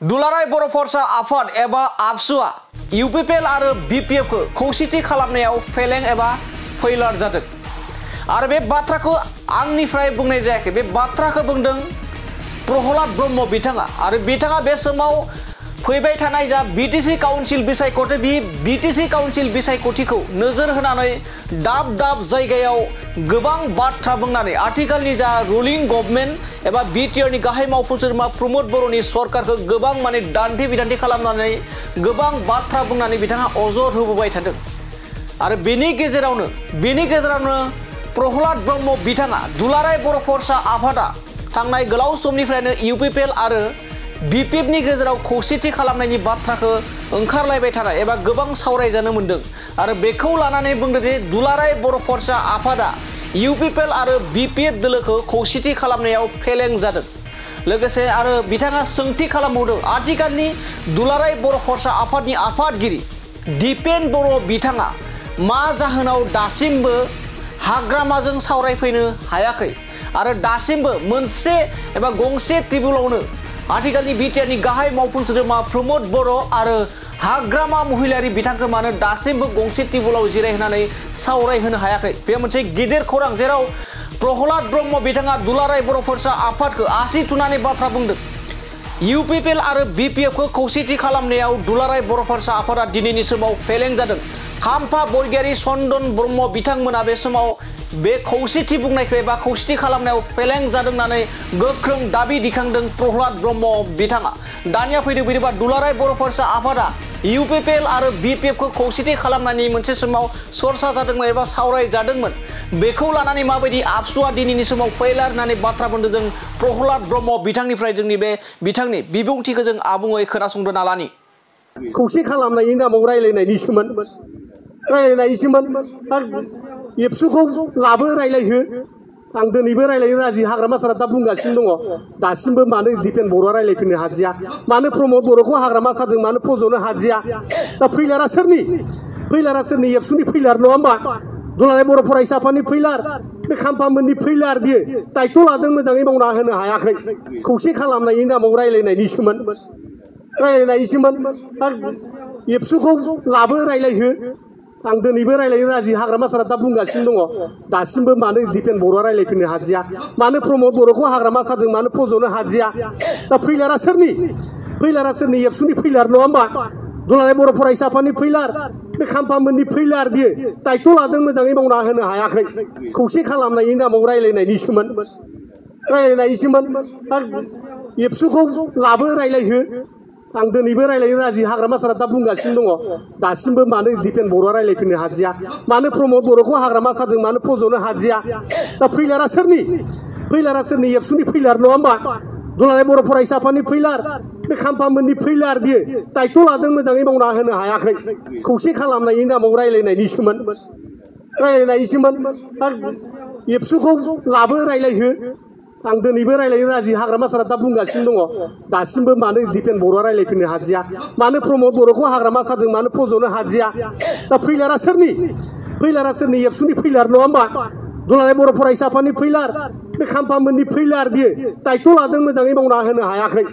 दुलाराय बर' फरायसा आफाद एबा आबसुआ इउपिपिएल आरो बिपिएफ खौ खौसेथि खालामनायाव फेलें एबा फैलार जादों आरो बे बाथ्राखौ आंनिफ्राय बुंनाय जायाखै। बे बाथ्राखौ बुंदों प्रहलाद ब्रह्म बिथाङा आरो बिथाङा बे समाव फैबाय थानाय जा बिटिसि काउन्सिल बिसायख'थि बे बिटिसि काउन्सिल बिसायख'थिखौ नोजोर होनानै दाब दाब जायगायाव गोबां बाथ्रा बुंनानै आथिखालनि जा रुलिं गभर्नमेन्ट एबा बिटिआरनि गाहाय मावफुं सोद्रोमा प्रमद बर'नि सरकारखौ गोबां माने दान्थे बिदान्थे खालामनानै गोबां बाथ्रा बुंनानै बिथाङा अजद होबोबाय थादों आरो बेनि गेजेरावनो प्रहलाद ब्रह्म बिथाङा दुलाराय बर' फरायसा आफादा थांनाय गोलाव समनिफ्रायनो इउपिपिएल आरो बिपिएफनि गेजेराव खौसेथि खालामनायनि बाथ्राखौ ओंखारलायबाय थानाय एबा गोबां सावरायजानो मोन्दों आरो बेखौ लानानै बुंदों जे दुलाराय बर' फरायसा आफादा इउपिपिएल आरो बिपिएफ दोलोखौ खौसेथि खालामनायाव फेलें जादों। लोगोसे आरो बिथाङा सोंथि खालामबावदों आथिखालनि दुलाराय बर' फरायसा आफादनि आफादगिरि दिपेन बर' बिथाङा मा जाहोनाव दासिमबो हाग्रामाजों सावरायफैनो हायाखै आरो दासिमबो मोनसे एबा गंसे टेबुलावनो आथिखालनि बिटिआरनि गाहाय मावफुं सोद्रोमा प्रमद बर' आरो हाग्रामा महिलारि बिथांखौ मानो दासिमबो गंसे टेबुलाव जिरायहोनानै सावरायहोनो हायाखै। बे मोनसे गिदिर खौरां जेराव प्रहलाद ब्रह्म बिथाङा दुलाराय बर' फरायसा आफादखौ आसि थुनानै बाथ्रा बुंदों। इउपिपिएल आरो बिपिएफखौ खौसेथि खालामनायाव दुलाराय बर' फरायसा आफादा दिनैनि समाव फेलें जादों। खाम्फा बरगयारि चन्दन ब्रह्म बिथांमोना बे समाव बे खौसेथि बुंनायखौ एबा खौसेथि खालामनायाव फेलें जादों होननानै गोख्रों दाबि दिखांदों प्रहलाद ब्रह्म बिथाङा। दानिया फैदों बिदिबा दुलाराय बर' फरायसा आफादा इउपिपिएल आरो बिपिएफखौ खौसेथि खालामनायनि मोनसे समाव सरसा जादोंमोन एबा सावरायजादोंमोन बेखौ लानानै माबायदि आबसुआ दिनैनि समाव फैलार होननानै बाथ्रा बुंदों जों प्रहलाद ब्रह्म बिथांनिफ्राय जोंनि बे बिथांनि बिबुंथिखौ जों आबुङै खोनासंदो नालानि। खौसे खालामनायनि नामाव रायलायनायनिसोमोन एबसुखौ लाबो रायलायहो आं दिनैबो रायलायनो राजि हाग्रामा सारा दा बुंगासिनो दङ दासिमबो मानो दिपेन बर'आ रायलायफैनो हादिया मानो प्रमद बर'खौ हाग्रामा सारजों मानो फज'नो हादिया दा फैलारा सोरनि एबसुनि फैलार नङा होमबा दुलाराय बर' फरायसा आफादनि फैलार बे खाम्फामोननि फैलार बियो दायथ' लादों मोजाङै मावना होनो हायाखै खौसे खालामनायनि नामाव रायलायनायनिसोमोन एबसुखौ लाबो रायलायहो आं दिनैबो रायलायनो राजि हाग्रामा सारा दा बुंगासिनो दङ दासिमबो मानो दिपेन बर'आ रायलायफैनो हादिया मानो प्रमद बर'खौ हाग्रामा सारजों मानो फज'नो हादिया दा फैलारा सोरनि एबसुनि फैलार नङा होमबा दुलाराय बर' फरायसा आफादनि फैलार बे खाम्फामोननि फैलार बियो दायथ' लादों मोजाङै मावना होनो हायाखै खौसे खालामनायनि नामाव रायलायनायनिसोमोन एबसुखौ लाबो रायलायहो आं दिनैबो रायलायनो राजि हाग्रामा सारा दा बुंगासिनो दङ दासिमबो मानो दिपेन बर'आ रायलायफैनो हादिया मानो प्रमद बर'खौ हाग्रामा सारजों मानो फज'नो हादिया दा फैलारा सोरनि एबसुनि फैलार नङा होमबा दुलाराय बर' फरायसा आफादनि फैलार बे खाम्फामोननि फैलार बियो दायथ' लादों मोजाङै मावना होनो हायाखै खौसे खालामनायनि नामाव रायलायनायनिसोमोन एबसुखौ लाबो रायलायहो आं दिनैबो रायलायनो राजि हाग्रामा सारा दा बुंगासिनो दङ दासिमबो मानो दिपेन बर'आ रायलायफैनो हादिया मानो प्रमद बर'खौ हाग्रामा सारजों मानो फज'नो हादिया दा फैलारा सोरनि एबसुनि फैलार नङा होमबा दुलाराय बर' फरायसा आफादनि फैलार बे खाम्फामोननि फैलार बियो दायथ' लादों मोजाङै मावना होनो हायाखै